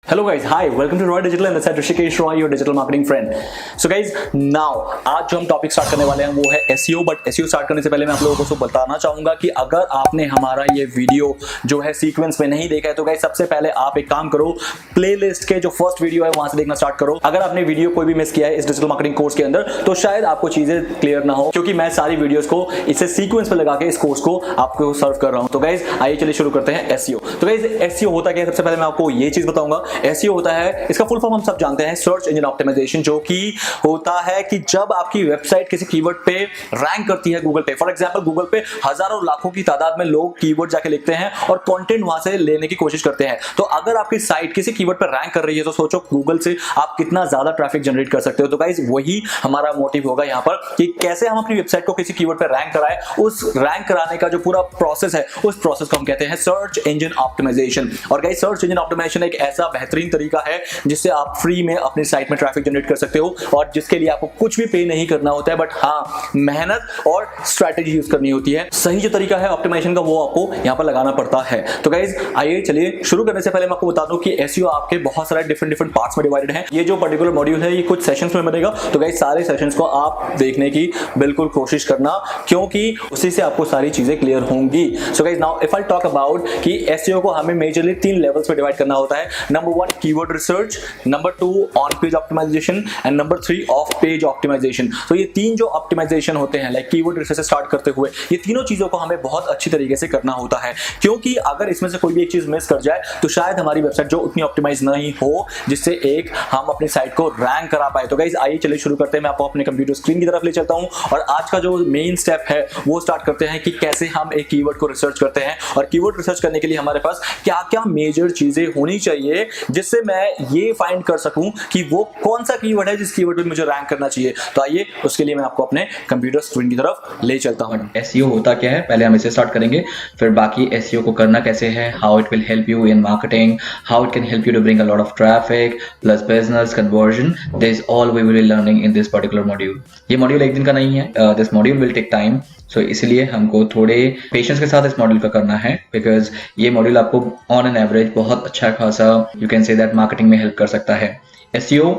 Hello guys, hi, welcome to Roy digital and this Rishikesh Roy, your digital marketing friend. So guys, now आज जो हम topic start करने वाले हैं वो है एसईओ। बट एसईओ स्टार्ट करने से पहले मैं आप लोगों को बताना चाहूंगा कि अगर आपने हमारा ये वीडियो जो है सीक्वेंस में नहीं देखा है तो गाइज सबसे पहले आप एक काम करो, प्लेलिस्ट के जो फर्स्ट वीडियो है वहां से देखना स्टार्ट करो। अगर आपने वीडियो कोई भी मिस किया है इस डिजिटल मार्केटिंग कोर्स के अंदर तो शायद आपको चीजें क्लियर ना हो, क्योंकि मैं सारी वीडियोस को इसे सीक्वेंस पे लगा के इस कोर्स को आपको सर्व कर रहा हूं। तो गाइज आइए चलिए शुरू करते हैं एसईओ। तो गाइज एसईओ होता क्या है, सबसे पहले मैं आपको ये चीज बताऊंगा। एसईओ होता है, इसका फुल फॉर्म हम सब जानते हैं, सर्च इंजन ऑप्टिमाइजेशन, जो कि होता है कि जब आपकी वेबसाइट किसी कीवर्ड पे रैंक करती है गूगल पे। फॉर एग्जांपल गूगल पे हजारों लाखों की तादाद में लोग कीवर्ड जाके लिखते हैं और कंटेंट वहां से लेने की कोशिश करते हैं। तो अगर आपकी साइट किसी कीवर्ड पे रैंक कर रही है तो सोचो गूगल से आप कितना ज्यादा ट्रैफिक जनरेट कर सकते हो। तो गाइस वही हमारा मोटिव होगा यहाँ पर कि कैसे हम अपनी वेबसाइट को किसी कीवर्ड पे रैंक कराएं। उस रैंक कराने का जो पूरा प्रोसेस है उस प्रोसेस को हम कहते हैं सर्च इंजन ऑप्टिमाइजेशन। और गाइस सर्च इंजन ऑप्टिमाइजेशन एक ऐसा बेहतरीन तरीका है जिससे आप फ्री में अपनी साइट में ट्रैफिक जनरेट कर सकते हो और जिसके लिए आपको कुछ भी पे नहीं करना होता है, बट हाँ मेहनत और स्ट्रैटेजी यूज करनी होती है। सही जो तरीका है ऑप्टिमाइजेशन का वो आपको यहाँ पर लगाना पड़ता है। तो गाइज आइए चलिए शुरू करने से पहले मैं आपको बता दूं कि एसईओ आपके बहुत सारे डिफरेंट पार्ट्स में डिवाइडेड है। ये जो पर्टिकुलर मॉड्यूल है ये कुछ सेशंस में बनेगा, तो गाइज सारे सेशंस को आप देखने की बिल्कुल कोशिश करना, क्योंकि उसी से आपको सारी चीजें क्लियर होंगी। सो guys now if I talk about कि एसईओ को हमें मेजरली 3 लेवल्स पे डिवाइड करना होता है। Number 1 keyword research, number 2 on page optimisation and number 3 off page optimisation. तो ये तीन जो ऑप्टिमाइजेशन होते हैं, लाइक कीवर्ड रिसर्च से स्टार्ट करते हुए, ये तीनों चीजों को हमें बहुत अच्छी तरीके से करना होता है, क्योंकि अगर इसमें से कोई भी एक चीज मिस कर जाए तो शायद हमारी वेबसाइट जो उतनी ऑप्टिमाइज नहीं हो जिससे एक हम अपनी साइट को रैंक करा पाए। तो गाइस आइए चलिए शुरू करते हैं। मैं आपको अपने कंप्यूटर स्क्रीन की तरफ ले चलता हूं और आज का जो मेन स्टेप है वो स्टार्ट करते हैं कि कैसे हम एक कीवर्ड को रिसर्च करते हैं और कीवर्ड रिसर्च करने के लिए हमारे पास क्या क्या मेजर चीजें होनी चाहिए जिससे मैं ये फाइंड कर सकूं कि वो कौन सा कीवर्ड है जिस कीवर्ड पे मुझे रैंक करना चाहिए। तो आइए उसके लिए मैं आपको अपने कंप्यूटर स्क्रीन की तरफ ले चलता हूं। एसईओ होता क्या है पहले हम इसे स्टार्ट करेंगे, फिर बाकी एसईओ को करना कैसे है, how it will help you in marketing, how it can help you to bring a lot of traffic plus business conversion. This all we will be learning in this particular module. ये module एक दिन का नहीं है, this module will take time, so इसलिए हमको थोड़े patience के साथ इस मॉड्यूल का करना है, बिकॉज ये मॉड्यूल आपको ऑन एन एवरेज बहुत अच्छा खासा you can say that marketing में हेल्प कर सकता है। एसईओ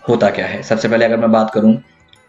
होता क्या है, सबसे पहले अगर मैं बात करूं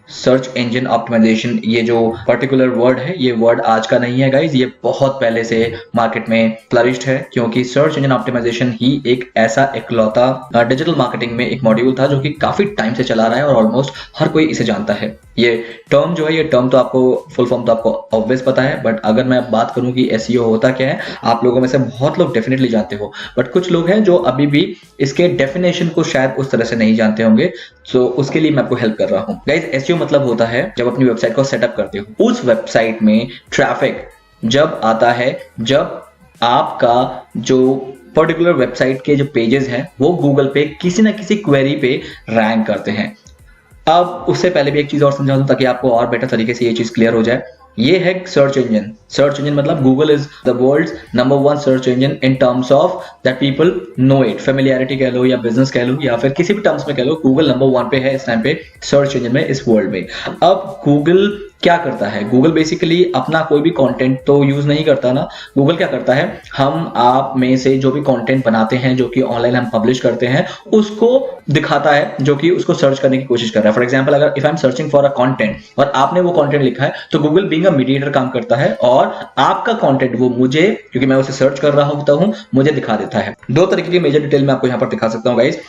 सर्च इंजन ऑप्टिमाइजेशन, ये जो पर्टिकुलर वर्ड है ये वर्ड आज का नहीं है गाइज, ये बहुत पहले से मार्केट में फ्लरिश्ड है, क्योंकि सर्च इंजन ऑप्टिमाइजेशन ही एक ऐसा इकलौता डिजिटल मार्केटिंग में एक मॉड्यूल था जो कि काफी टाइम से चला रहा है और ऑलमोस्ट हर कोई इसे जानता है। ये टर्म जो है, ये टर्म तो आपको फुल फॉर्म तो आपको ऑब्वियस पता है, बट अगर मैं बात करूं कि एसईओ होता क्या है, आप लोगों में से बहुत लोग डेफिनेटली जानते हो, बट कुछ लोग हैं जो अभी भी इसके डेफिनेशन को शायद उस तरह से नहीं जानते होंगे। सो उसके लिए मैं आपको हेल्प कर रहा हूं गाइज। एसईओ मतलब होता है जब अपनी वेबसाइट को सेटअप करते हो उस वेबसाइट में ट्रैफिक जब आता है, जब आपका जो पर्टिकुलर वेबसाइट के जो पेजेस हैं वो गूगल पे किसी ना किसी क्वेरी पे रैंक करते हैं। अब उससे पहले भी एक चीज और समझा दूं ताकि आपको और बेटर तरीके से ये चीज क्लियर हो जाए। ये है सर्च इंजन। सर्च इंजन मतलब Google is the world's number 1 search engine in terms of that people know it. Familiarity कह लो या बिजनेस कह लो या फिर किसी भी टर्म्स में कह लो, गूगल नंबर 1 पे है इस टाइम पे सर्च इंजन में, इस वर्ल्ड में। अब गूगल क्या करता है, गूगल बेसिकली अपना कोई भी कंटेंट तो यूज नहीं करता ना। गूगल क्या करता है, हम आप में से जो भी कंटेंट बनाते हैं जो कि ऑनलाइन हम पब्लिश करते हैं उसको दिखाता है, जो कि उसको सर्च करने की कोशिश कर रहा है। फॉर एग्जांपल अगर if I am searching for a content और आपने वो कंटेंट लिखा है तो गूगल बीइंग अ मीडिएटर काम करता है और आपका कंटेंट वो मुझे, क्योंकि मैं उसे सर्च कर रहा होता हूं, मुझे दिखा देता है। दो तरीके की मेजर डिटेल मैं आपको यहां पर दिखा सकता हूं guys.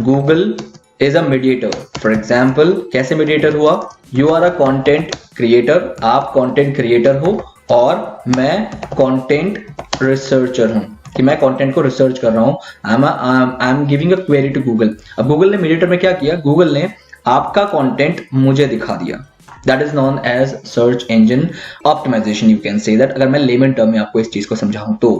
Google is a mediator. For example कैसे मीडिएटर हुआ, you are a content creator, आप कंटेंट क्रिएटर हो और मैं कंटेंट रिसर्चर हूं कि मैं कंटेंट को रिसर्च कर रहा हूं। I am giving a query to Google. अब गूगल ने मीडिएटर में क्या किया, गूगल ने आपका कंटेंट मुझे दिखा दिया। That is known as search engine optimisation, you can say that. अगर मैं लेमन टर्म में आपको इस चीज को समझाऊं तो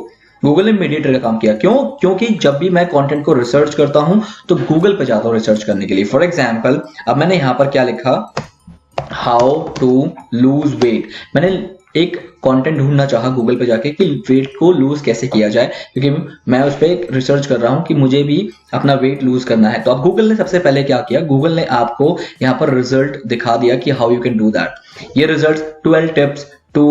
गूगल ने मीडिएटर का काम किया। क्यों? क्योंकि जब भी मैं कंटेंट को रिसर्च करता हूं तो गूगल पे जाता हूं रिसर्च करने के लिए। फॉर एग्जांपल अब मैंने यहां पर क्या लिखा, हाउ टू लूज वेट। मैंने एक कंटेंट ढूंढना चाहा गूगल पे जाके कि वेट को लूज कैसे किया जाए, क्योंकि मैं उस पर रिसर्च कर रहा हूं कि मुझे भी अपना वेट लूज करना है। तो अब गूगल ने सबसे पहले क्या किया, गूगल ने आपको यहाँ पर रिजल्ट दिखा दिया कि how you can do that. ये result 12 tips to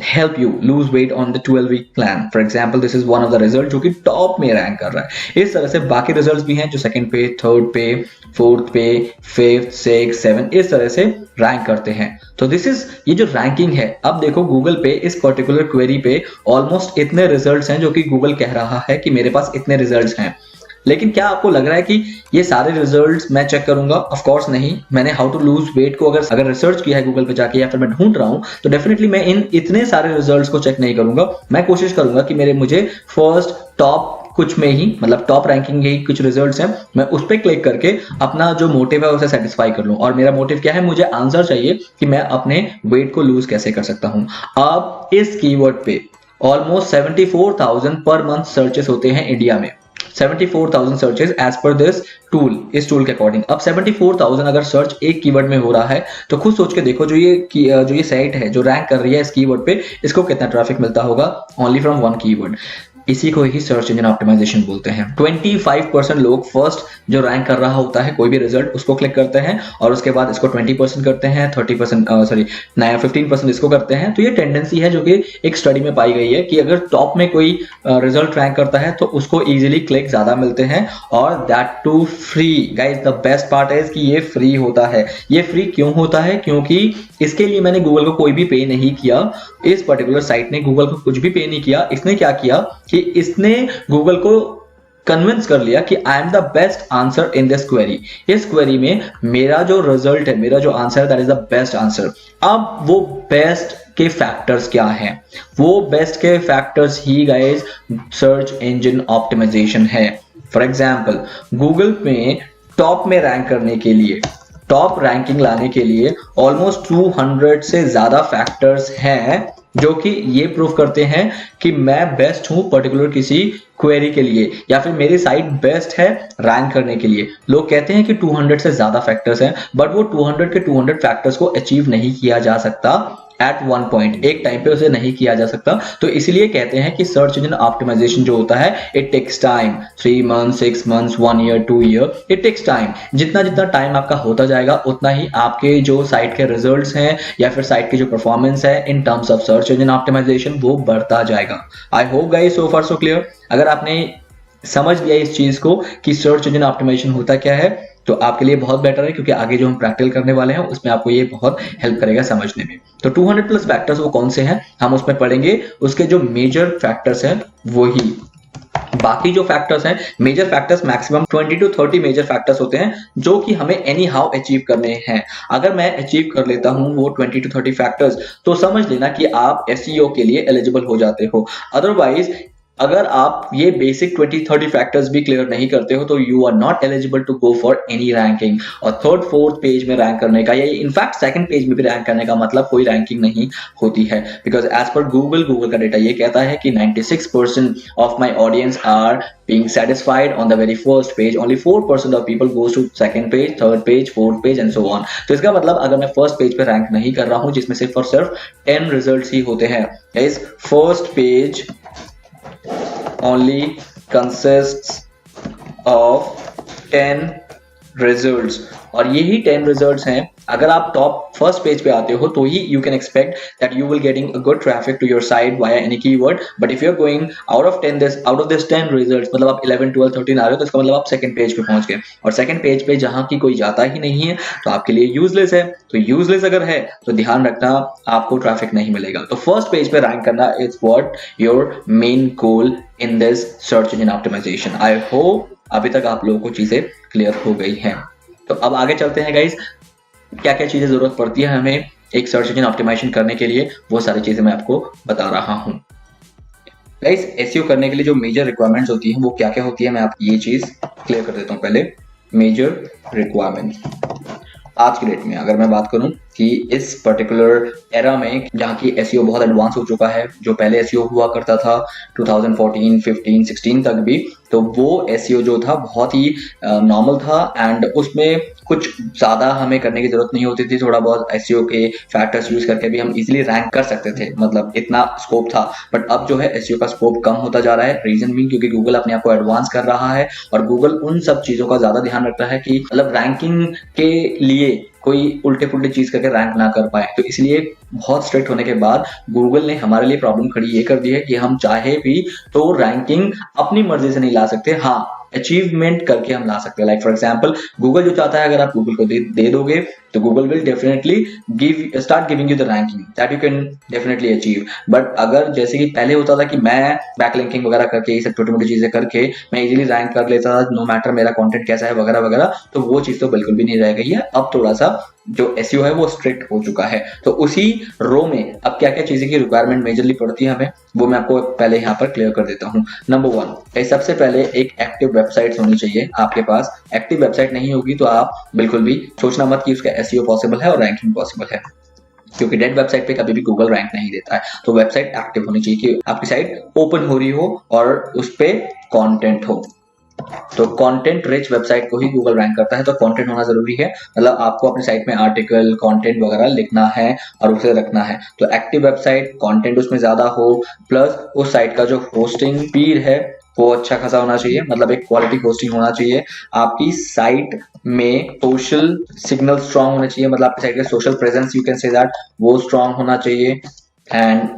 help you lose weight on the 12-week plan. For example, this is one of the result जो कि टॉप में रैंक कर रहा है। इस तरह से बाकी रिजल्ट्स भी हैं जो सेकंड पे, थर्ड पे, फोर्थ पे, फिफ्थ, सिक्स, सेवन, इस तरह से रैंक करते हैं। तो दिस इज ये जो रैंकिंग है, अब देखो गूगल पे इस पर्टिकुलर क्वेरी पे ऑलमोस्ट इतने रिजल्ट्स हैं जो कि गूगल कह रहा है कि मेरे पास इतने रिजल्ट्स हैं। लेकिन क्या आपको लग रहा है कि ये सारे रिजल्ट्स मैं चेक करूंगा? ऑफ कोर्स नहीं। मैंने हाउ टू लूज वेट को अगर रिसर्च किया है गूगल पे जाके या फिर मैं ढूंढ रहा हूं तो डेफिनेटली मैं इन इतने सारे रिजल्ट्स को चेक नहीं करूंगा। मैं कोशिश करूंगा कि मुझे फर्स्ट टॉप कुछ में ही, मतलब टॉप रैंकिंग यही कुछ रिजल्ट्स हैं, मैं उस पर क्लिक करके अपना जो मोटिव है उसे सेटिस्फाई कर लूं। और मेरा मोटिव क्या है? मुझे आंसर चाहिए कि मैं अपने वेट को लूज कैसे कर सकता हूं। अब इस कीवर्ड पे ऑलमोस्ट 74,000 पर मंथ सर्चेस होते हैं इंडिया में। 74,000 searches as per this tool, इस टूल के अकॉर्डिंग। अब 74,000 अगर सर्च एक कीवर्ड में हो रहा है तो खुद सोच के देखो जो ये साइट है जो रैंक कर रही है इस कीवर्ड पे, इसको कितना ट्रैफिक मिलता होगा ओनली फ्रॉम वन कीवर्ड। इसी को ही सर्च इंजन ऑप्टिमाइजेशन बोलते हैं। 25% लोग फर्स्ट जो रैंक कर रहा होता है कोई भी रिजल्ट उसको क्लिक करते हैं और उसके बाद इसको 20% करते हैं, 15% इसको करते हैं। तो ये टेंडेंसी है जो कि एक स्टडी में पाई गई है कि अगर टॉप में कोई रिजल्ट रैंक करता है तो उसको इजीली क्लिक ज्यादा मिलते हैं और that too free. Guys the best part है कि ये फ्री होता है। ये फ्री क्यों होता है? क्योंकि इसके लिए मैंने गूगल को कोई भी पे नहीं किया। इस पर्टिकुलर साइट ने गूगल को कुछ भी पे नहीं किया। इसने क्या किया कि इसने गूगल को कन्विंस कर लिया कि I am the best answer in this query. इस क्वेरी में मेरा जो रिजल्ट है, मेरा जो आंसर है, that is the best answer. अब वो बेस्ट के फैक्टर्स क्या हैं? वो बेस्ट के फैक्टर्स ही गाइस सर्च इंजन ऑप्टिमाइजेशन है। फॉर एग्जाम्पल गूगल में टॉप में रैंक करने के लिए, टॉप रैंकिंग लाने के लिए ऑलमोस्ट 200 से ज्यादा फैक्टर्स हैं जो कि ये प्रूव करते हैं कि मैं बेस्ट हूं पर्टिकुलर किसी क्वेरी के लिए या फिर मेरी साइट बेस्ट है रैंक करने के लिए। लोग कहते हैं कि 200 से ज्यादा फैक्टर्स हैं, बट वो 200 के 200 फैक्टर्स को अचीव नहीं किया जा सकता एट वन पॉइंट, एक टाइम पे उसे नहीं किया जा सकता। तो इसलिए कहते हैं कि सर्च इंजन ऑप्टिमाइजेशन जो होता है it takes time, 3 month, 6 month, 1 year, 2 year, it takes time. जितना जितना टाइम आपका होता जाएगा उतना ही आपके जो साइट के रिजल्ट्स हैं या फिर साइट की जो परफॉर्मेंस है in terms of search engine optimisation वो बढ़ता जाएगा। I hope guys so far so clear. अगर आपने समझ लिया इस चीज को कि सर्च इंजन ऑप्टिमाइजेशन होता क्या है तो आपके लिए बहुत बेटर है, क्योंकि आगे जो हम प्रैक्टिकल करने वाले हैं उसमें आपको ये बहुत हेल्प करेगा समझने में। तो 200 प्लस फैक्टर्स वो कौन से हैं हम उसमें पढ़ेंगे। उसके जो मेजर फैक्टर्स हैं वही, बाकी जो फैक्टर्स हैं major factors maximum 20 to 30 major factors होते हैं जो कि हमें एनी हाउ अचीव करने हैं। अगर मैं अचीव कर लेता हूं वो 20 to 30 फैक्टर्स तो समझ लेना कि आप एसईओ के लिए एलिजिबल हो जाते हो। अदरवाइज अगर आप ये बेसिक 20-30 फैक्टर्स भी क्लियर नहीं करते हो तो you are not eligible to go for any ranking. और थर्ड फोर्थ पेज में रैंक करने का या इनफैक्ट सेकंड पेज में भी रैंक करने का मतलब कोई रैंकिंग नहीं होती है, बिकॉज एज पर गूगल का डेटा ये कहता है कि 96% of my audience are being satisfied on the very first page. Only 4% of people goes to second page, third page, fourth page and so on. तो इसका मतलब अगर मैं फर्स्ट पेज पे रैंक नहीं कर रहा हूं जिसमें सिर्फ और सिर्फ 10 रिजल्ट्स ही होते हैं, इस first page only consists of 10 results और यही 10 रिजल्ट्स हैं। अगर आप टॉप फर्स्ट पेज पे आते हो तो ही you can expect that you will getting a good traffic to your site via any keyword. But if you are going out of this 10 results, मतलब आप 11 12 13 आ रहे हो तो इसका मतलब आप सेकंड पेज पे पहुंच गए और सेकंड पेज पे जहां की कोई जाता ही नहीं है तो आपके लिए यूजलेस है। तो यूजलेस अगर है तो ध्यान रखना आपको ट्रैफिक नहीं मिलेगा। तो फर्स्ट पेज पे रैंक करना is what your main goal in this search engine optimisation. I hope अभी तक आप लोगों को चीजें क्लियर हो गई हैं। तो अब आगे चलते हैं गाइज, क्या क्या चीजें जरूरत पड़ती है हमें एक सर्च इंजन ऑप्टिमाइजेशन करने के लिए, वो सारी चीजें मैं आपको बता रहा हूं। गाइस एसईओ करने के लिए जो मेजर रिक्वायरमेंट्स होती हैं वो क्या क्या होती है मैं आपको ये चीज क्लियर कर देता हूं। पहले मेजर रिक्वायरमेंट्स आज की डेट में अगर मैं बात करूं कि इस पर्टिकुलर एरा में जहाँ की एसईओ बहुत एडवांस हो चुका है, जो पहले एसईओ हुआ करता था 2014, 15, 16 तक भी, तो वो एसईओ जो था बहुत ही नॉर्मल था एंड उसमें कुछ ज्यादा हमें करने की जरूरत नहीं होती थी। थोड़ा बहुत एसईओ के फैक्टर्स यूज करके भी हम इजीली रैंक कर सकते थे, मतलब इतना स्कोप था। बट अब जो है एसईओ का स्कोप कम होता जा रहा है। रीजन भी क्योंकि गूगल अपने आप को एडवांस कर रहा है और गूगल उन सब चीजों का ज्यादा ध्यान रखता है कि मतलब रैंकिंग के लिए कोई उल्टे पुल्टे चीज करके रैंक ना कर पाए। तो इसलिए बहुत स्ट्रिक्ट होने के बाद गूगल ने हमारे लिए प्रॉब्लम खड़ी ये कर दी है कि हम चाहे भी तो रैंकिंग अपनी मर्जी से नहीं ला सकते, हाँ अचीवमेंट करके हम ला सकते हैं। लाइक फॉर एग्जांपल गूगल जो चाहता है अगर आप गूगल को दे दोगे तो Google will definitely start giving you the ranking that you can definitely achieve. But अगर जैसे कि पहले होता था कि मैं बैकलिंकिंग वगैरह करके ये सब छोटी मोटी चीजें करके मैं इजीली रैंक कर लेता था नो मैटर मेरा कंटेंट कैसा है वगैरह वगैरह, तो वो चीज तो बिल्कुल भी नहीं रह गई है। अब थोड़ा सा जो एसईओ है वो स्ट्रिक्ट हो चुका है। तो उसी रो में अब क्या क्या चीजें की रिक्वायरमेंट मेजरली पड़ती है हमें, वो मैं आपको पहले यहाँ पर क्लियर कर देता हूँ। नंबर 1, सबसे पहले एक एक्टिव वेबसाइट होनी चाहिए आपके पास। एक्टिव वेबसाइट नहीं होगी तो आप बिल्कुल भी सोचना मत कि उसका एसईओ पॉसिबल है और रैंकिंग पॉसिबल है, क्योंकि डेड वेबसाइट पे कभी भी गूगल रैंक नहीं देता है। तो वेबसाइट एक्टिव होनी चाहिए कि आपकी साइट ओपन हो रही हो और उस पे कंटेंट हो। तो कंटेंट रिच वेबसाइट को ही गूगल रैंक करता है, तो कंटेंट होना जरूरी है। मतलब आपको अपनी साइट में आर्टिकल कंटेंट वगैरह लिखना है और उसे रखना है। तो एक्टिव वेबसाइट, कंटेंट उसमें ज्यादा हो, प्लस उस साइट का जो होस्टिंग स्पीड है वो अच्छा खासा होना चाहिए, मतलब एक क्वालिटी होस्टिंग होना चाहिए। आपकी साइट में सोशल सिग्नल स्ट्रांग होना चाहिए, मतलब आपकी साइट का social presence you can say that वो स्ट्रांग होना चाहिए। And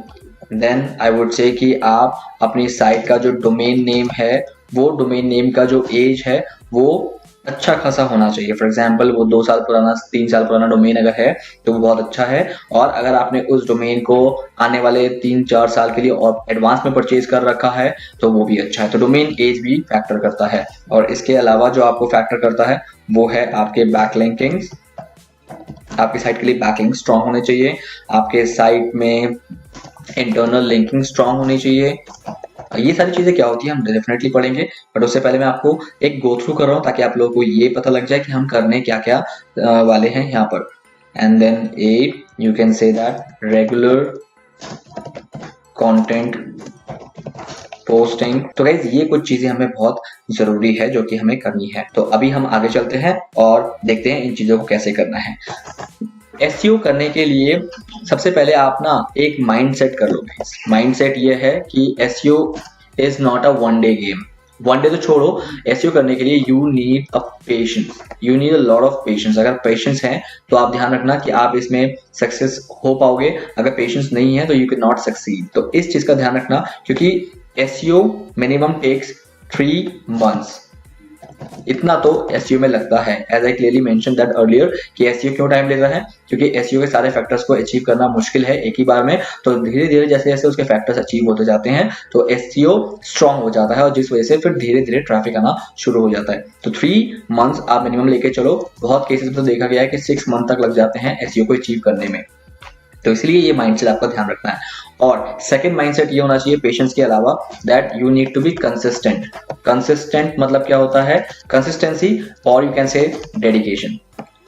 then I would say कि आप अपनी साइट का जो डोमेन नेम है वो डोमेन नेम का जो एज है वो अच्छा खासा होना चाहिए। फॉर एग्जाम्पल वो 2 साल पुराना 3 साल पुराना डोमेन अगर है तो वो बहुत अच्छा है, और अगर आपने उस डोमेन को आने वाले 3-4 साल के लिए और एडवांस में परचेज कर रखा है तो वो भी अच्छा है। तो डोमेन एज भी फैक्टर करता है। और इसके अलावा जो आपको फैक्टर करता है वो है आपके बैकलिंकिंग्स। आपकी साइट के लिए बैकलिंक स्ट्रांग होने चाहिए, आपके साइट में इंटरनल लिंकिंग स्ट्रांग होनी चाहिए। ये सारी चीजें क्या होती है हम डेफिनेटली पढ़ेंगे, बट उससे पहले मैं आपको एक गो थ्रू कर रहा हूँ ताकि आप लोगों को ये पता लग जाए कि हम करने क्या क्या वाले हैं यहाँ पर। And then 8 you can say that regular content posting. तो गाइज ये कुछ चीजें हमें बहुत जरूरी है जो कि हमें करनी है। तो अभी हम आगे चलते हैं और देखते हैं इन चीजों को कैसे करना है। एसईओ करने के लिए सबसे पहले आप ना एक माइंड सेट कर लो। माइंड सेट ये है कि SEO is not a one day game. One day तो छोड़ो, एसईओ करने के लिए you need a patience, you need a lot of patience. अगर पेशेंस है तो आप ध्यान रखना कि आप इसमें सक्सेस हो पाओगे, अगर पेशेंस नहीं है तो यू कैन नॉट सक्सीड। तो इस चीज का ध्यान रखना, क्योंकि एसईओ मिनिमम टेक्स 3 months। इतना तो एसईओ में लगता है। As I clearly mention that earlier कि एसईओ क्यों टाइम लेता है, क्योंकि एसईओ के सारे फैक्टर्स को अचीव करना मुश्किल है एक ही बार में। तो धीरे धीरे जैसे जैसे उसके फैक्टर्स अचीव होते जाते हैं तो एसईओ स्ट्रांग हो जाता है, और जिस वजह से फिर धीरे धीरे ट्रैफिक आना शुरू हो जाता है। तो 3 months आप मिनिमम लेके चलो। बहुत केसेस में तो देखा गया है कि 6 month तक लग जाते हैं एसईओ को अचीव करने में। तो इसलिए ये माइंडसेट आपका ध्यान रखना है। और सेकंड माइंडसेट ये होना चाहिए पेशेंस के अलावा, that you need to be consistent. Consistent मतलब क्या होता है, कंसिस्टेंसी और यू कैन से डेडिकेशन।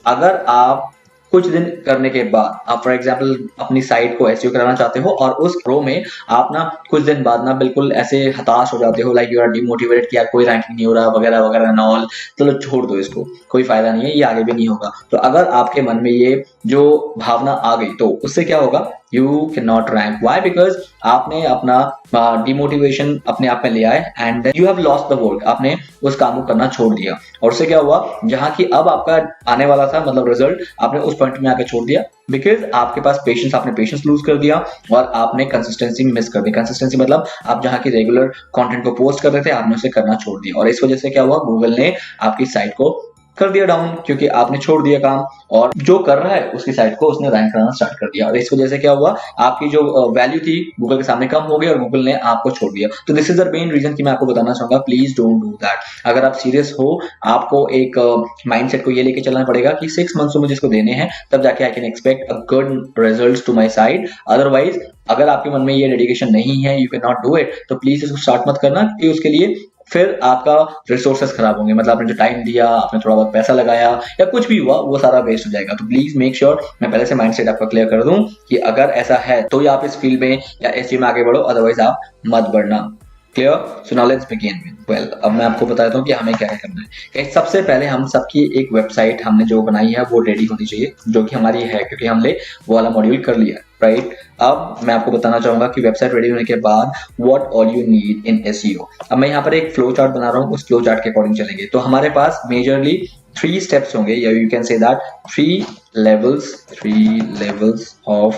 अगर आप कुछ दिन करने के बाद आप फॉर एग्जांपल अपनी साइट को एसईओ कराना चाहते हो और उस रो में आप ना कुछ दिन बाद ना बिल्कुल ऐसे हताश हो जाते हो, लाइक यू आर डिमोटिवेटेड कि यार कोई रैंकिंग नहीं हो रहा वगैरह वगैरह एंड ऑल, चलो छोड़ दो इसको, कोई फायदा नहीं है, ये आगे भी नहीं होगा। तो अगर आपके मन में ये जो भावना आ गई तो उससे क्या होगा, you can not rank. Why? Because आपने अपना डिमोटिवेशन अपने आप में लिया है and you have lost the work. आपने उस काम को करना छोड़ दिया और उससे क्या हुआ, जहां की अब आपका आने वाला था मतलब रिजल्ट, आपने उस पॉइंट में आके छोड़ दिया बिकॉज आपके पास पेशेंस, आपने पेशेंस लूज कर दिया और आपने कंसिस्टेंसी मिस कर दी। कंसिस्टेंसी मतलब आप जहां की रेगुलर कंटेंट को पोस्ट कर रहे थे आपने उसे करना छोड़ दिया, और इस वजह से क्या हुआ, गूगल ने आपकी साइट को कर दिया डाउन, क्योंकि आपने छोड़ दिया काम और जो कर रहा है उसकी साइट को उसने रैंक करना स्टार्ट कर दिया। और इस वजह से क्या हुआ, आपकी जो वैल्यू थी गूगल के सामने कम हो गई और गूगल ने आपको छोड़ दिया। तो this is the main reason कि मैं आपको बताना चाहूंगा, प्लीज डोंट डू दैट। अगर आप सीरियस हो, आपको एक माइंडसेट को ये लेके चलना पड़ेगा कि 6 months मुझे इसको देने हैं, तब जाके I can expect a good results to my site. Otherwise अगर आपके मन में ये डेडिकेशन नहीं है, you can not do it, तो प्लीज इसको स्टार्ट मत करना, कि उसके लिए फिर आपका रिसोर्सेस खराब होंगे। मतलब आपने जो टाइम दिया, आपने थोड़ा बहुत पैसा लगाया या कुछ भी हुआ, वो सारा वेस्ट हो जाएगा। तो प्लीज मेक श्योर, मैं पहले से माइंडसेट आपका क्लियर कर दूं कि अगर ऐसा है तो या आप इस फील्ड में या एसईओ में आगे बढ़ो, अदरवाइज आप मत बढ़ना। Clear? So now let's begin. Well, अब मैं आपको बताता हूँ कि हमें क्या क्या करना है। सबसे पहले हम सबकी एक वेबसाइट हमने जो बनाई है वो रेडी होनी चाहिए, जो कि हमारी है, क्योंकि हमने वो वाला मॉड्यूल कर लिया, राइट? अब मैं आपको बताना चाहूंगा कि वेबसाइट रेडी होने के बाद what all you need in SEO. अब मैं यहाँ पर एक फ्लो चार्ट बना रहा हूँ, उस फ्लो चार्ट के अकॉर्डिंग चलेंगे। तो हमारे पास मेजरली 3 steps होंगे, या you can say that 3 3 levels of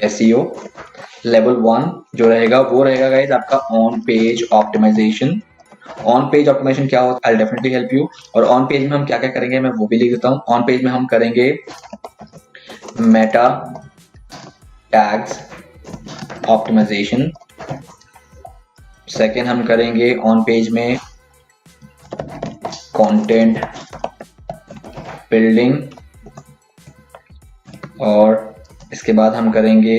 SEO. Level 1 जो रहेगा वो रहेगा गाइज आपका on page optimisation. On page optimisation क्या होता है, आई डेफिनेटली हेल्प यू। और ऑन पेज में हम क्या क्या करेंगे मैं वो भी लिख देता हूँ। ऑन पेज में हम करेंगे मेटा टैग्स ऑप्टिमाइजेशन। सेकेंड हम करेंगे ऑन पेज में कंटेंट बिल्डिंग, और इसके बाद हम करेंगे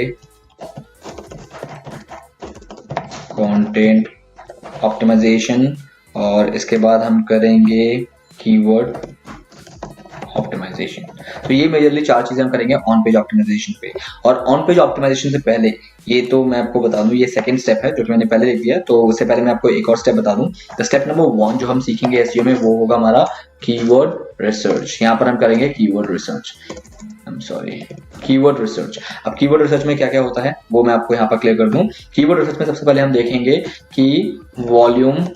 कंटेंट ऑप्टिमाइजेशन, और इसके बाद हम करेंगे कीवर्ड ऑप्टिमाइजेशन। तो ये मेजरली 4 चीजें हम करेंगे ऑन पेज ऑप्टिमाइजेशन पे। और ऑन पेज ऑप्टिमाइजेशन से पहले ये तो मैं आपको बता दूं, ये सेकंड स्टेप है जो कि मैंने पहले लिख दिया, तो उससे पहले मैं आपको एक और स्टेप बता दूं। तो स्टेप नंबर 1 जो हम सीखेंगे एसईओ में वो होगा हमारा कीवर्ड रिसर्च। यहाँ पर हम करेंगे कीवर्ड रिसर्च, कीवर्ड रिसर्च। अब कीवर्ड रिसर्च में क्या क्या होता है वो मैं आपको यहाँ पर क्लियर कर दूं। कीवर्ड रिसर्च में सबसे पहले हम देखेंगे कि वॉल्यूम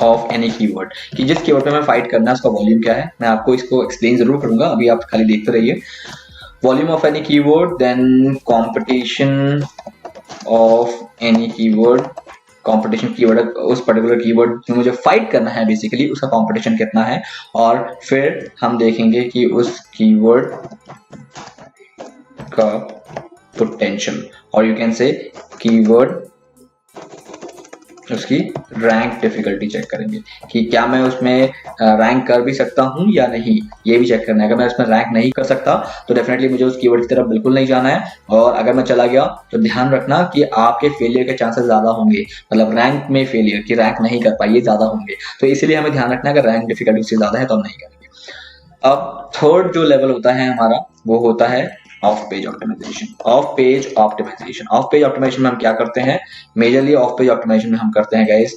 ऑफ एनी कीवर्ड, कि जिस कीवर्ड पे मैं फाइट करना है उसका वॉल्यूम क्या है। मैं आपको इसको एक्सप्लेन जरूर करूंगा, अभी आप खाली देखते रहिए। Volume of any keyword, then competition of any keyword. Competition keyword, उस पर्टिकुलर कीवर्ड में मुझे फाइट करना है बेसिकली, उसका कंपटीशन कितना है। और फिर हम देखेंगे कि उस कीवर्ड का पोटेंशियल, और यू कैन से कीवर्ड उसकी रैंक डिफिकल्टी चेक करेंगे कि क्या मैं उसमें रैंक कर भी सकता हूं या नहीं, ये भी चेक करना है। अगर मैं उसमें रैंक नहीं कर सकता तो डेफिनेटली मुझे उस कीवर्ड की तरफ बिल्कुल नहीं जाना है। और अगर मैं चला गया तो ध्यान रखना कि आपके फेलियर के चांसेस ज्यादा होंगे, मतलब रैंक में फेलियर की रैंक नहीं कर पाइए ज्यादा होंगे। तो इसीलिए हमें ध्यान रखना है अगर रैंक डिफिकल्टी से ज्यादा है तो हम नहीं करेंगे। अब थर्ड जो लेवल होता है हमारा वो होता है off page optimisation. Off page optimisation, off page optimisation में हम क्या करते हैं, मेजरली ऑफ पेज ऑप्टिमाइजेशन में हम करते हैं गाइस,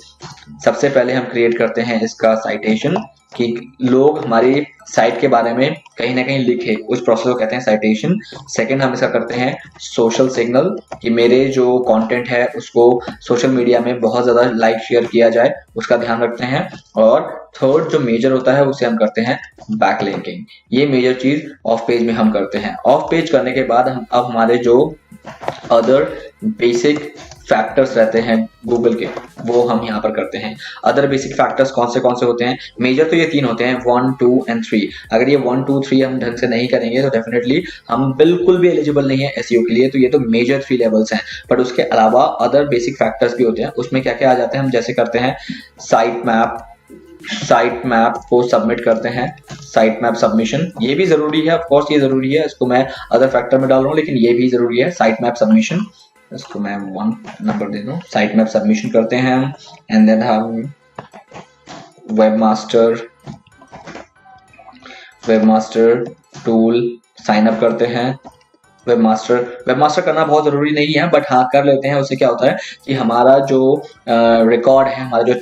सबसे पहले हम क्रिएट करते हैं इसका साइटेशन, कि लोग हमारी साइट के बारे में कहीं ना कहीं लिखे, उस प्रोसेस को कहते हैं साइटेशन। सेकंड हम इसका करते हैं सोशल सिग्नल, कि मेरे जो कंटेंट है उसको सोशल मीडिया में बहुत ज्यादा लाइक शेयर किया जाए, उसका ध्यान रखते हैं। और थर्ड जो मेजर होता है उसे हम करते हैं बैकलिंकिंग। ये मेजर चीज ऑफ पेज में हम करते हैं। ऑफ पेज करने के बाद हम अब हमारे जो अदर बेसिक फैक्टर्स रहते हैं गूगल के वो हम यहाँ पर करते हैं। अदर बेसिक फैक्टर्स कौन से होते हैं, मेजर तो ये 3 होते हैं, 1, 2 एंड 3। अगर ये 1, 2, 3 हम ढंग से नहीं करेंगे तो डेफिनेटली हम बिल्कुल भी एलिजिबल नहीं है एसईओ के लिए। तो ये तो मेजर 3 लेवल्स हैं, बट उसके अलावा अदर बेसिक फैक्टर्स भी होते हैं। उसमें क्या क्या आ जाते हैं, हम जैसे करते हैं साइट मैप को सबमिट करते हैं, साइट मैप सबमिशन, ये भी जरूरी है, ऑफ कोर्स ये जरूरी है, इसको मैं अदर फैक्टर में डाल रहा हूँ लेकिन ये भी जरूरी है। साइट मैप सबमिशन, इसको मैं 1 नंबर दे दूं। साइट मैप सबमिशन करते हैं हम, एंड देन हम वेबमास्टर टूल साइन अप करते हैं। वेबमास्टर करना बहुत जरूरी नहीं है, बट हाँ कर लेते हैं। उससे क्या होता है कि हमारा जो रिकॉर्ड है, हमारा जो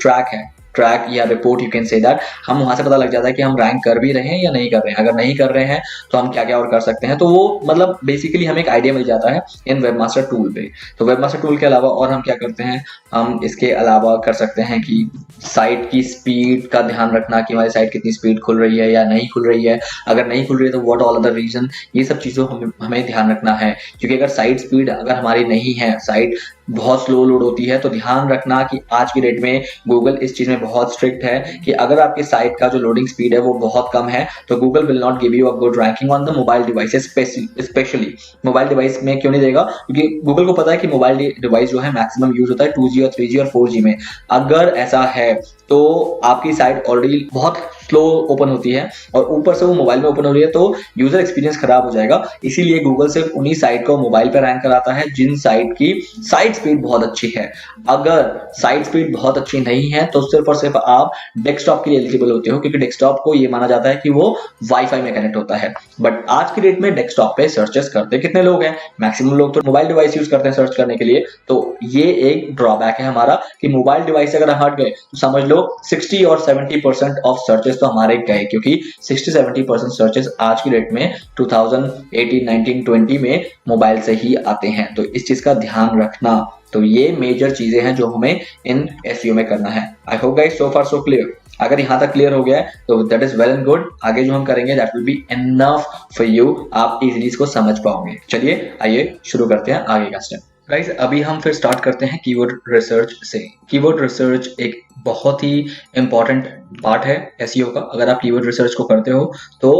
ट्रैक या report, you can say that, हम वहां से पता लग जाता है कि हम रैंक कर भी रहे हैं या नहीं कर रहे हैं। अगर नहीं कर रहे हैं तो हम क्या क्या और कर सकते हैं, तो वो मतलब बेसिकली हमें एक आइडिया मिल जाता है इन वेबमास्टर टूल पे। तो वेबमास्टर टूल के अलावा और हम क्या करते हैं, हम इसके अलावा कर सकते हैं कि साइट की स्पीड का ध्यान रखना, कि हमारी साइट कितनी स्पीड खुल रही है या नहीं खुल रही है। अगर नहीं खुल रही है तो व्हाट ऑल अदर रीजन, ये सब चीज़ों हमें ध्यान रखना है। क्योंकि अगर साइट स्पीड अगर हमारी नहीं है, साइट बहुत स्लो लोड होती है, तो ध्यान रखना कि आज की डेट में गूगल इस चीज में बहुत स्ट्रिक्ट है कि अगर आपकी साइट का जो लोडिंग स्पीड है वो बहुत कम है तो Google will not give you a good ranking on the mobile devices. Specially mobile device में क्यों नहीं देगा, क्योंकि गूगल को पता है कि मोबाइल डिवाइस जो है मैक्सिमम यूज होता है 2G और 3G और 4G में। अगर ऐसा है तो आपकी साइट ऑलरेडी बहुत स्लो ओपन होती है और ऊपर से वो मोबाइल में ओपन हो रही है तो यूजर एक्सपीरियंस खराब हो जाएगा। इसीलिए गूगल सिर्फ उन्हीं साइट को मोबाइल पर रैंक कराता है जिन साइट की साइट स्पीड बहुत अच्छी है। अगर साइट स्पीड बहुत अच्छी नहीं है तो सिर्फ और सिर्फ आप डेस्कटॉप के लिए एलिजिबल होते हो, क्योंकि डेस्कटॉप को ये माना जाता है कि वो वाईफाई में कनेक्ट होता है। बट आज की डेट में डेस्कटॉप पे सर्चेस करते कितने लोग हैं, मैक्सिमम लोग तो मोबाइल डिवाइस यूज करते हैं सर्च करने के लिए। तो ये एक ड्रॉबैक है हमारा कि मोबाइल डिवाइस से अगर हट गए तो समझ लो 60 और 70% ऑफ सर्चेस तो हमारे गए, क्योंकि 60-70% सर्चेस आज की डेट में 2018, 19, 20 में मोबाइल से ही आते हैं। तो इस चीज का ध्यान रखना। तो ये मेजर चीजें हैं जो हमें इन एसईओ में करना है। आई hope guys so far so clear. अगर यहाँ तक क्लियर हो गया है तो that is well and good. आगे जो हम करेंगे that will be enough for you, आप इजीली इसको समझ पाओगे। चलिए आइए शुरू करते हैं आगे का स्टेप। गाइस अभी हम फिर स्टार्ट करते हैं कीवर्ड रिसर्च से। कीवर्ड रिसर्च एक बहुत ही इंपॉर्टेंट पार्ट है एसईओ का। अगर आप कीवर्ड रिसर्च को करते हो तो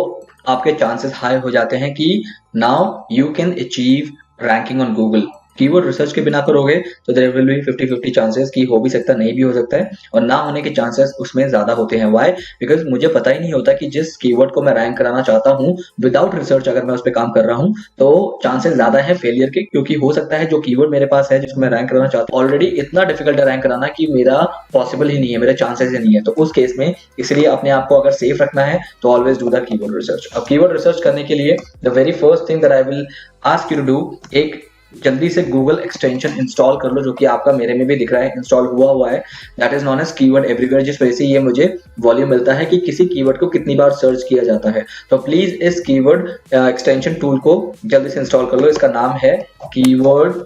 आपके चांसेस हाई हो जाते हैं कि now you can achieve ranking on Google. Keyword research के बिना करोगे तो देयर विल बी 50-50 चांसेस कि हो भी सकता है, नहीं भी हो सकता है, और ना होने के चांसेस उसमें ज्यादा होते हैं। व्हाई? बिकॉज मुझे पता ही नहीं होता कि जिस कीवर्ड को मैं रैंक कराना चाहता हूँ विदाउट रिसर्च अगर मैं उस पर काम कर रहा हूँ तो चांसेस ज्यादा है फेलियर के, क्योंकि हो सकता है जो कीवर्ड मेरे पास है जिसको मैं रैंक कराना चाहता हूँ ऑलरेडी इतना डिफिकल्ट है रैंक कराना कि मेरा पॉसिबल ही नहीं है, मेरे चांसेस ही नहीं है। तो उस केस में इसलिए अपने आप को अगर सेफ रखना है तो always do the keyword research. अब कीवर्ड रिसर्च करने के लिए the very first thing that I will ask you to do, एक जल्दी से गूगल एक्सटेंशन इंस्टॉल कर लो, जो कि आपका मेरे में भी दिख रहा है इंस्टॉल हुआ है। That is known as keyword everywhere, जिस वजह से ये मुझे वॉल्यूम मिलता है कि किसी कीवर्ड को कितनी बार सर्च किया जाता है। तो प्लीज इस कीवर्ड एक्सटेंशन टूल को जल्दी से इंस्टॉल कर लो। इसका नाम है कीवर्ड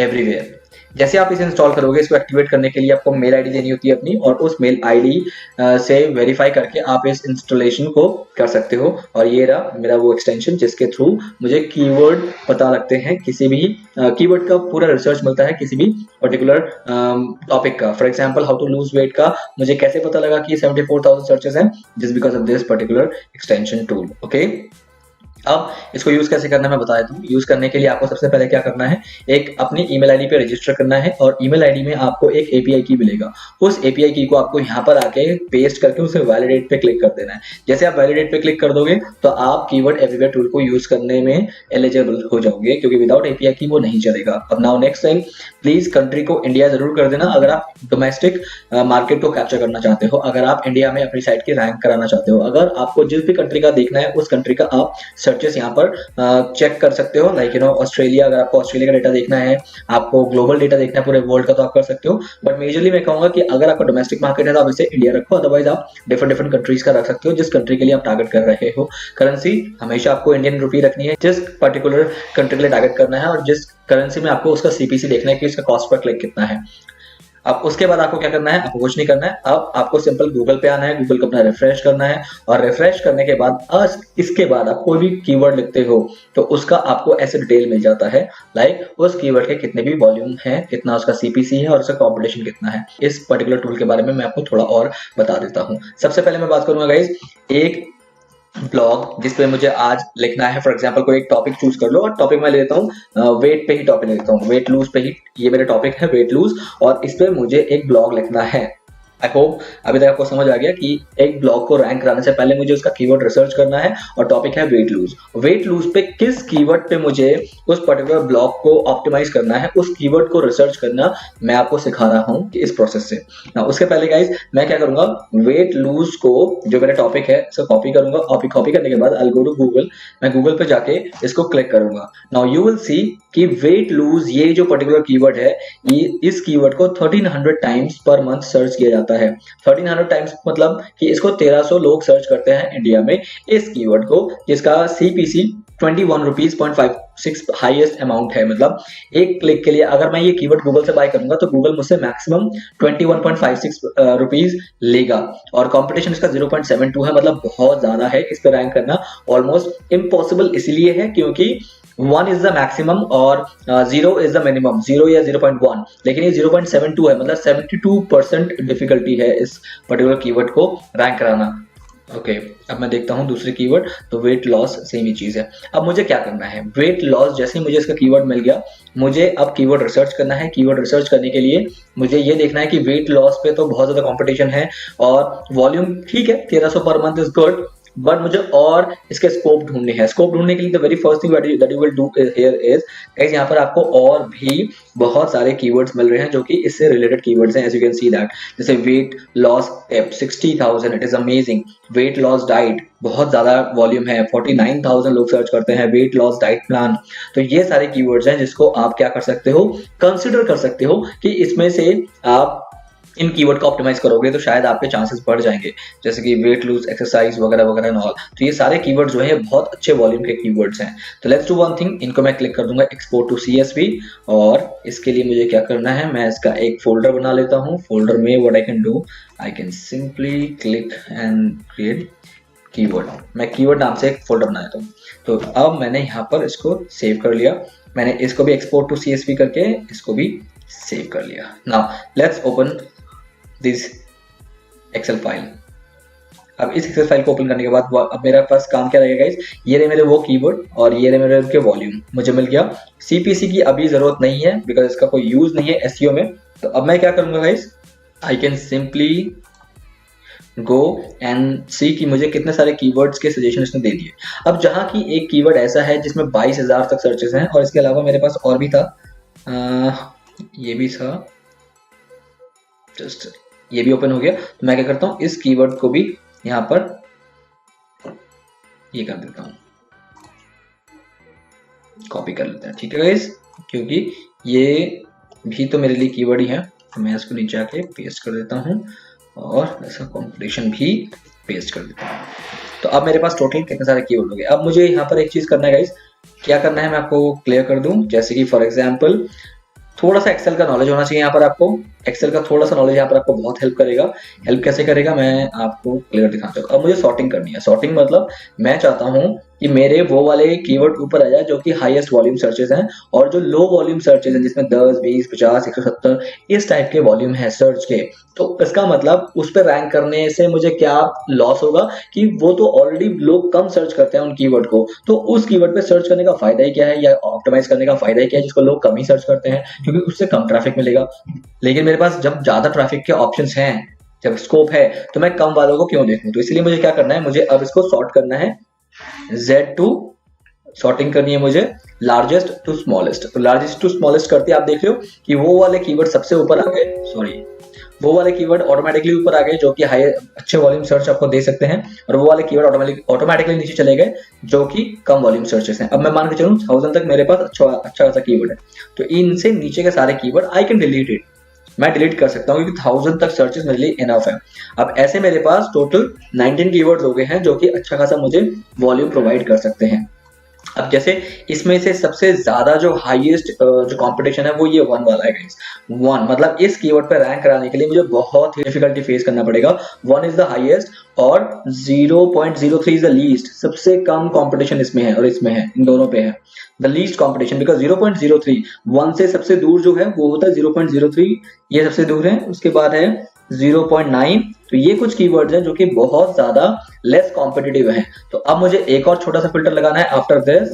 एवरीवेयर। जैसे आप इसे इंस्टॉल करोगे, इसको एक्टिवेट करने के लिए आपको मेल आईडी देनी होती है अपनी, और उस मेल आईडी से वेरीफाई करके आप इस इंस्टॉलेशन को कर सकते हो। और ये रहा मेरा वो एक्सटेंशन जिसके थ्रू मुझे कीवर्ड पता लगते हैं, किसी भी कीवर्ड का पूरा रिसर्च मिलता है किसी भी पर्टिकुलर टॉपिक का। For example how to lose weight का मुझे कैसे पता लगा कि 74,000 सर्चेस हैं, just because of this particular extension tool. Okay, अब इसको यूज कैसे करना है मैं बता देता हूँ। यूज करने के लिए आपको सबसे पहले क्या करना है, एक अपनी ईमेल आईडी पे रजिस्टर करना है, और ईमेल आईडी में आपको एक एपीआई की मिलेगा। उस एपीआई की को आपको यहाँ पर आके पेस्ट करके उसे वैलिडेट पे क्लिक कर देना है। जैसे आप वैलिडेट पे क्लिक कर दोगे तो आप कीवर्ड एवरीवेयर टूल को यूज करने में एलिजिबल हो जाओगे, क्योंकि विदाउट एपीआई की वो नहीं चलेगा। अब now next thing, please country को इंडिया जरूर कर देना अगर आप डोमेस्टिक मार्केट को कैप्चर करना चाहते हो, अगर आप इंडिया में अपनी साइट की रैंक कराना चाहते हो। अगर आपको जिस भी कंट्री का देखना है उस कंट्री का आप सर्चेस यहाँ पर चेक कर सकते हो। लाइक ऑस्ट्रेलिया, अगर आपको ऑस्ट्रेलिया का डेटा देखना है, आपको ग्लोबल डेटा देखना है पूरे वर्ल्ड का, तो आप कर सकते हो। बट मेजरली मैं कहूंगा कि अगर आपका डोमेस्टिक मार्केट है तो आप इसे इंडिया रखो, अदरवाइज आप डिफरेंट कंट्रीज का रख सकते हो जिस कंट्री के लिए आप टारगेट कर रहे हो। करेंसी हमेशा आपको इंडियन रुपी रखनी है जिस पर्टिकुलर कंट्री के लिए टारगेट करना है, और जिस करेंसी में आपको उसका सीपीसी देखना है कि उसका कॉस्ट पर क्लिक कितना है। अब उसके बाद आपको क्या करना है, आपको कुछ नहीं करना है। अब आपको सिंपल गूगल पे आना है, गूगल को अपना रिफ्रेश करना है, और रिफ्रेश करने के बाद इसके बाद आप कोई भी कीवर्ड लिखते हो तो उसका आपको ऐसे डिटेल मिल जाता है, लाइक उस कीवर्ड के कितने भी वॉल्यूम है, कितना उसका सीपीसी है, और उसका कॉम्पिटिशन कितना है। इस पर्टिकुलर टूल के बारे में मैं आपको थोड़ा और बता देता हूँ। सबसे पहले मैं बात करूंगा गाइज एक ब्लॉग जिसपे मुझे आज लिखना है। फॉर एग्जांपल कोई एक टॉपिक चूज कर लो, और टॉपिक मैं लेता हूँ वेट पे ही टॉपिक लेता हूँ, वेट लूज पे ही ये मेरा टॉपिक है, वेट लूज, और इस पे मुझे एक ब्लॉग लिखना है। आई होप अभी तक आपको समझ आ गया कि एक ब्लॉग को रैंक कराने से पहले मुझे उसका कीवर्ड रिसर्च करना है, और टॉपिक है वेट लूज। वेट लूज पे किस कीवर्ड पे मुझे उस पर्टिकुलर ब्लॉग को ऑप्टिमाइज करना है, उस कीवर्ड को रिसर्च करना मैं आपको सिखा रहा हूँ इस प्रोसेस से। ना उसके पहले गाइज मैं क्या करूंगा, वेट लूज को जो मेरा टॉपिक है इसको कॉपी करूंगा। कॉपी करने के बाद आई गो टू गूगल, मैं गूगल पे जाके इसको क्लिक करूंगा। नाउ यू विल सी कि वेट लूज ये जो पर्टिकुलर कीवर्ड है, इस कीवर्ड को 1300 टाइम्स पर मंथ सर्च किया जाता है। 1300 टाइम्स मतलब कि इसको 1300 लोग सर्च करते हैं इंडिया में इस कीवर्ड को, जिसका सीपीसी 21 रुपीज 0.56 हाईएस्ट अमाउंट है। मतलब एक क्लिक के लिए अगर मैं ये कीवर्ड गूगल से बाय करूंगा तो गूगल मुझसे मैक्सिमम 21.56 रुपीज लेगा, और कंपटीशन इसका 0.72 है, मतलब बहुत ज्यादा है। इस पर रैंक करना ऑलमोस्ट इम्पॉसिबल इसलिए है क्योंकि 1 इज द मैक्सिमम और 0 इज द मिनिमम, 0 या 0.1, लेकिन ये 0.72 है, मतलब 72% डिफिकल्टी है इस पर्टिकुलर कीवर्ड को रैंक कराना। ओके, अब मैं देखता हूँ दूसरे कीवर्ड, तो वेट लॉस सेम ही चीज है। अब मुझे क्या करना है, वेट लॉस जैसे ही मुझे इसका कीवर्ड मिल गया, मुझे अब कीवर्ड रिसर्च करना है। कीवर्ड रिसर्च करने के लिए मुझे ये देखना है कि वेट लॉस पे तो बहुत ज्यादा कंपटीशन है, और वॉल्यूम ठीक है 1300 per month is good, but मुझे और इसके स्कोप ढूंढने हैं। स्कोप ढूंढने के लिए the very first thing that you will do here is guys, यहाँ पर आपको और भी बहुत सारे कीवर्ड्स मिल रहे हैं जो कि इससे रिलेटेड कीवर्ड्स हैं। As you can see that, जैसे weight loss tip 60,000, it is amazing. Weight loss diet बहुत ज्यादा वॉल्यूम है, 49,000 लोग सर्च करते हैं। वेट लॉस डाइट प्लान, तो ये सारे कीवर्ड्स हैं जिसको आप क्या कर सकते हो, कंसिडर कर सकते हो कि इसमें से आप इन कीवर्ड को ऑप्टिमाइज करोगे तो शायद आपके चांसेस बढ़ जाएंगे, जैसे कि वेट लूज, एक्सरसाइज वगैरह वगैरह एंड ऑल। तो ये सारे कीवर्ड जो है बहुत अच्छे वॉल्यूम के कीवर्ड्स हैं। तो लेट्स डू वन थिंग, इनको मैं क्लिक कर दूंगा एक्सपोर्ट टू CSV, और इसके लिए मुझे क्या करना है, मैं इसका एक फोल्डर बना लेता हूँ। फोल्डर में what I can do, I can simply click and create keyword. मैं कीवर्ड नाम से एक फोल्डर बना लेता हूँ। तो अब मैंने यहाँ पर इसको सेव कर लिया, मैंने इसको भी एक्सपोर्ट टू CSV करके इसको भी सेव कर लिया। Now let's open this Excel file. अब इस एक्सेल फाइल को ओपन करने के बाद अब मेरे पास काम क्या रहेगा गाइस, ये रहे मेरे वो कीवर्ड और ये रहे मेरे उनके वॉल्यूम, मुझे मिल गया। CPC की अभी जरूरत नहीं है बिकॉज इसका कोई यूज नहीं है SEO में। तो अब मैं क्या करूंगा guys, I can simply go and see कि मुझे कितने सारे कीवर्ड्स के सजेशन इसने दे दिए। अब जहां की एक कीवर्ड ऐसा है जिसमें 22,000 तक सर्चेस हैं, और इसके अलावा मेरे पास और भी था, ये भी था, जस्ट ये भी ओपन हो गया। तो मैं क्या करता हूँ, इस कीवर्ड को भी यहाँ पर ये कर देता हूँ, कॉपी कर लेते हैं, ठीक है गाइस, क्योंकि ये भी तो मेरे लिए कीवर्ड ही है। तो मैं इसको नीचे आके पेस्ट कर देता हूँ और ऐसा कंपटीशन भी पेस्ट कर देता हूँ। तो अब मेरे पास टोटल कितने सारे कीवर्ड हो गए। अब मुझे यहाँ पर एक चीज करना है गाइस, क्या करना है मैं आपको क्लियर कर दूं। जैसे कि फॉर एग्जांपल थोड़ा सा एक्सेल का नॉलेज होना चाहिए यहाँ पर आपको। एक्सेल का थोड़ा सा नॉलेज यहाँ पर आपको बहुत हेल्प करेगा। हेल्प कैसे करेगा मैं आपको क्लियर दिखाना चाहूँगा। अब मुझे सॉर्टिंग करनी है। सॉर्टिंग मतलब मैं चाहता हूँ कि मेरे वो वाले कीवर्ड ऊपर आ जाए जो कि हाईएस्ट वॉल्यूम सर्चेस हैं, और जो लो वॉल्यूम सर्चेस हैं जिसमें 10, 20, 50, 170 इस टाइप के वॉल्यूम है सर्च के, तो इसका मतलब उस पर रैंक करने से मुझे क्या लॉस होगा कि वो तो ऑलरेडी लोग कम सर्च करते हैं उन कीवर्ड को, तो उस कीवर्ड पे सर्च करने का फायदा ही क्या है, या ऑप्टिमाइज करने का फायदा ही क्या है जिसको लोग कम ही सर्च करते हैं, क्योंकि उससे कम ट्रैफिक मिलेगा। लेकिन मेरे पास जब ज्यादा ट्रैफिक के ऑप्शंस हैं, जब स्कोप है, तो मैं कम वालों को क्यों देखूं। तो इसलिए मुझे क्या करना है, मुझे अब इसको सॉर्ट करना है, Z2 सॉर्टिंग करनी है मुझे, लार्जेस्ट टू स्मॉलेस्ट। तो लार्जेस्ट टू स्मॉलेस्ट करते आप देख रहे हो कि वो वाले कीवर्ड सबसे ऊपर आ गए, सॉरी वो वाले कीवर्ड ऑटोमेटिकली ऊपर आ गए जो कि हाई अच्छे वॉल्यूम सर्च आपको दे सकते हैं, और वो वाले कीवर्ड ऑटोमेटिकली नीचे चले गए जो कि कम वॉल्यूम सर्चेस हैं। अब मैं मान के चलूं 1000 तक मेरे पास अच्छा खासा कीवर्ड है, तो इनसे नीचे के सारे keyword I can delete it, मैं डिलीट कर सकता हूँ क्योंकि 1000 तक सर्चेस मेरे लिए इनफ है। अब ऐसे मेरे पास टोटल 19 कीवर्ड्स हो गए हैं जो कि अच्छा खासा मुझे वॉल्यूम प्रोवाइड कर सकते हैं। अब जैसे इसमें से सबसे ज्यादा जो हाईएस्ट जो कंपटीशन है वो ये 1 वाला है गाइस। 1 मतलब इस कीवर्ड पे रैंक कराने के लिए मुझे बहुत ही डिफिकल्टी फेस करना पड़ेगा। 1 इज द हाईएस्ट और 0.03 इज द लीस्ट, सबसे कम कंपटीशन इसमें है और इसमें है, इन दोनों पे है द लीस्ट कंपटीशन, बिकॉज 0.03 1 से सबसे दूर जो है वो होता है 0.03, ये सबसे दूर है। उसके बाद है 0.9, तो ये कुछ कीवर्ड्स हैं जो कि बहुत ज्यादा लेस कॉम्पिटिटिव हैं। तो अब मुझे एक और छोटा सा फिल्टर लगाना है आफ्टर दिस।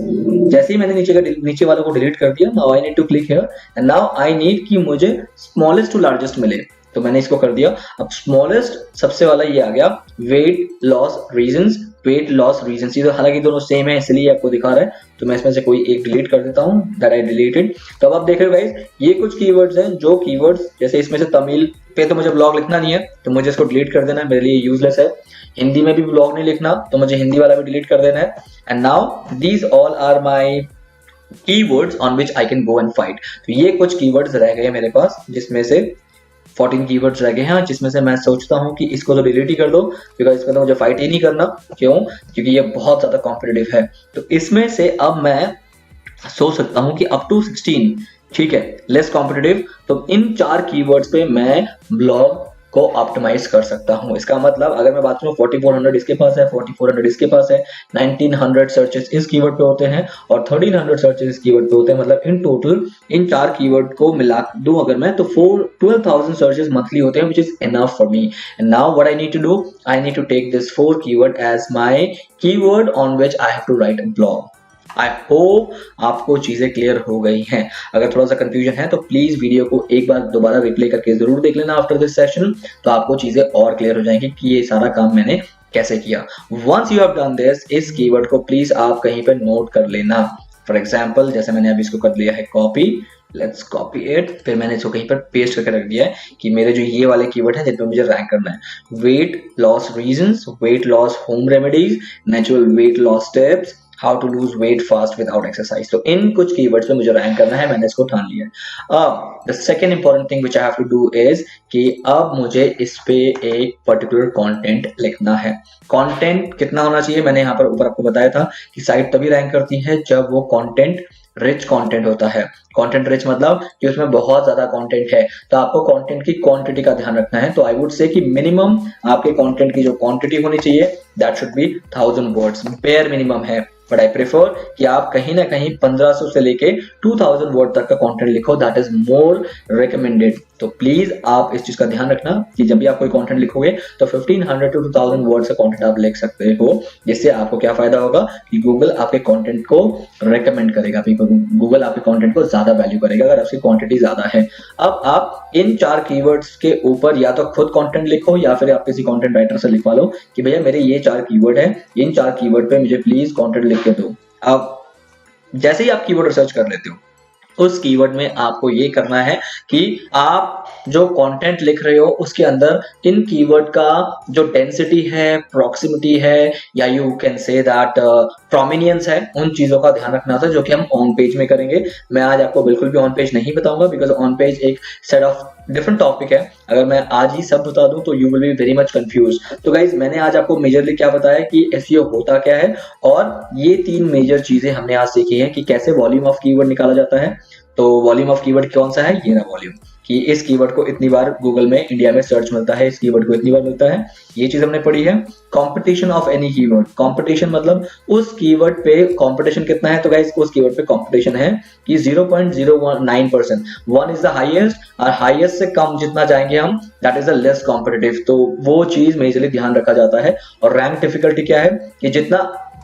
जैसे ही मैंने नीचे वालों को डिलीट कर दिया, now I need to click here and now I need कि मुझे स्मॉलेस्ट टू लार्जेस्ट मिले, तो मैंने इसको कर दिया। अब स्मॉलेस्ट सबसे वाला ये आ गया, wait loss reasons, weight loss reasons, ये तो हालांकि दोनों सेम है इसलिए आपको दिखा रहा है, तो मैं इसमें से कोई एक डिलीट कर देता हूँ, दैट आई डिलीटेड। तो अब आप देख रहे हो गाइस, ये कुछ कीवर्ड्स हैं जो कीवर्ड्स जैसे इसमें से तमिल पे तो मुझे ब्लॉग लिखना नहीं है तो मुझे इसको डिलीट कर देना है, मेरे लिए यूजलेस है। हिंदी में भी ब्लॉग नहीं लिखना तो मुझे हिंदी वाला भी डिलीट कर देना है। And now these all are my keywords on which I can go and fight. तो ये कुछ कीवर्ड्स रह गए मेरे पास, जिसमें से 14 कीवर्ड्स रह गए हैं, जिसमें से मैं सोचता हूँ कि इसको तो डिलीट ही कर दो बिकॉज इसको तो मुझे फाइट ही नहीं करना। क्यों? क्योंकि ये बहुत ज्यादा कॉम्पिटिटिव है। तो इसमें से अब मैं सोच सकता हूँ कि अप टू 16, ठीक है, लेस कॉम्पिटिटिव, तो इन 4 कीवर्ड्स पे मैं ब्लॉग को ऑप्टिमाइज कर सकता हूँ। इसका मतलब अगर मैं बात करूँ 4400 इसके पास है, 4400 इसके पास है, 1900 सर्चेस इस कीवर्ड पे होते हैं और 1300 सर्चेस इस कीवर्ड पे होते हैं। मतलब इन टोटल इन 4 कीवर्ड को मिला दूं अगर मैं, तो 12,000 सर्चेस मंथली होते हैं, which is enough for me. And now what I need to do, I need to take this 4 keyword as my keyword on which I have to write a blog. I hope आपको चीजें clear हो गई हैं। अगर थोड़ा सा confusion है तो प्लीज वीडियो को एक बार दोबारा रिप्ले करके जरूर देख लेना आफ्टर दिस सेशन, तो आपको चीजें और क्लियर हो जाएंगी कि ये सारा काम मैंने कैसे किया। Once you have done this, इस कीवर्ड को प्लीज आप कहीं पर नोट कर लेना। फॉर एग्जाम्पल जैसे मैंने अभी इसको कर लिया है कॉपी, लेट्स कॉपी इट, फिर मैंने इसको कहीं पर पेस्ट करके रख दिया है कि मेरे जो ये वाले कीवर्ड है जिन पर मुझे रैंक करना है। Weight loss reasons, weight loss home remedies, natural weight loss tips, how to lose weight fast without exercise. तो इन कुछ कीवर्ड्स पे मुझे रैंक करना है, मैंने इसको ठान लिया है। अब the second important thing which I have to do is कि अब मुझे इस पे एक पर्टिकुलर कंटेंट लिखना है। कंटेंट कितना होना चाहिए, मैंने यहाँ पर ऊपर आपको बताया था कि साइट तभी रैंक करती है जब वो कंटेंट रिच कंटेंट होता है। कंटेंट रिच मतलब कि उसमें बहुत ज्यादा कंटेंट है, तो आपको कंटेंट की क्वांटिटी का ध्यान रखना है। तो आई वुड से कि मिनिमम आपके कंटेंट की जो क्वांटिटी होनी चाहिए that should be 1000 words, bare minimum है। बट आई प्रेफर कि आप कहीं ना कहीं 1500 से लेके 2000 वर्ड तक का कंटेंट लिखो, दैट इज मोर रिकमेंडेड। तो प्लीज आप इस चीज का ध्यान रखना कि जब भी आप कोई कंटेंट लिखोगे तो 1500 to 2000 वर्ड का कंटेंट आप लिख सकते हो, जिससे आपको क्या फायदा होगा कि गूगल आपके कंटेंट को रेकमेंड करेगा, गूगल आपके कंटेंट को ज्यादा वैल्यू करेगा अगर आपकी क्वांटिटी ज्यादा है। अब आप इन 4 कीवर्ड्स के ऊपर या तो खुद कंटेंट लिखो या फिर आप किसी कंटेंट राइटर से लिखवा लो कि भैया मेरे ये 4 कीवर्ड है, इन 4 कीवर्ड पे मुझे प्लीज कंटेंट लिख के दो। अब जैसे ही आप कीवर्ड रिसर्च कर लेते हो, उस कीवर्ड में आपको ये करना है कि आप जो कंटेंट लिख रहे हो उसके अंदर इन कीवर्ड का जो डेंसिटी है, प्रॉक्सिमिटी है, या यू कैन से दैट प्रोमिनियंस है, उन चीजों का ध्यान रखना था जो कि हम ऑन पेज में करेंगे। मैं आज आपको बिल्कुल भी ऑन पेज नहीं बताऊंगा बिकॉज ऑन पेज एक सेट ऑफ डिफरेंट टॉपिक है। अगर मैं आज ही सब बता दूं तो you will be very much confuse. तो गाइज मैंने आज आपको मेजरली क्या बताया कि एसईओ होता क्या है, और ये 3 मेजर चीजें हमने आज सीखी है कि कैसे वॉल्यूम ऑफ कीवर्ड निकाला जाता है। तो वॉल्यूम ऑफ कीवर्ड कौन सा है, ये ना वॉल्यूम, कि इस कीवर्ड को इतनी बार गूगल में इंडिया में सर्च मिलता है, इस कीवर्ड को इतनी बार मिलता है, ये चीज हमने पढ़ी है। Competition of any keyword, competition मतलब उस कीवर्ड पे कंपटीशन कितना है। तो गाइस उस कीवर्ड पे कंपटीशन है कि 0.019%, 1 इज द हाईएस्ट, और हाईएस्ट से कम जितना जाएंगे हम that is the less competitive. तो वो चीज मेजरली ध्यान रखा जाता है। और रैंक डिफिकल्टी क्या है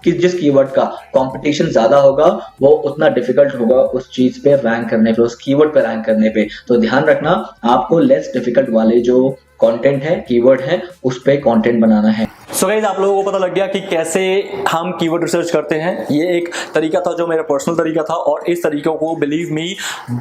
कि जिस कीवर्ड का कंपटीशन ज्यादा होगा वो उतना डिफिकल्ट होगा उस चीज पे रैंक करने पे, उस कीवर्ड पे रैंक करने पे। तो ध्यान रखना आपको लेस डिफिकल्ट वाले जो कंटेंट है, कीवर्ड है, उस पे कंटेंट बनाना है। सो गाइस आप लोगों को पता लग गया कि कैसे हम कीवर्ड रिसर्च करते हैं। ये एक तरीका था जो मेरा पर्सनल तरीका था, और इस तरीके को बिलीव मी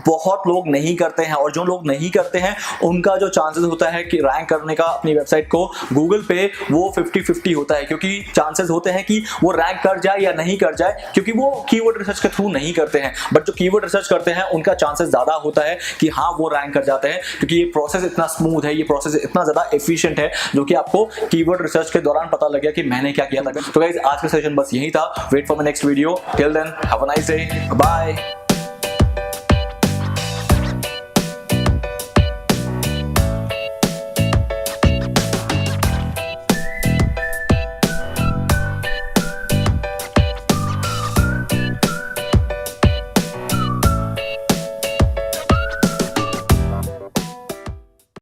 बहुत लोग नहीं करते हैं, और जो लोग नहीं करते हैं उनका जो चांसेस होता है कि रैंक करने का अपनी वेबसाइट को गूगल पे वो 50-50 होता है, क्योंकि चांसेस होते हैं कि वो रैंक कर जाए या नहीं कर जाए, क्योंकि वो कीवर्ड रिसर्च के थ्रू नहीं करते हैं। बट जो कीवर्ड रिसर्च करते हैं उनका चांसेस ज्यादा होता है कि हाँ वो रैंक कर जाते हैं, क्योंकि ये प्रोसेस इतना स्मूथ है, ये प्रोसेस इतना ज्यादा एफिशिएंट है, जो कि आपको कीवर्ड रिसर्च के दौरान पता लग गया कि मैंने क्या किया था। तो गाइस आज का सेशन बस यही था। Wait for my next video, till then have a nice day, bye.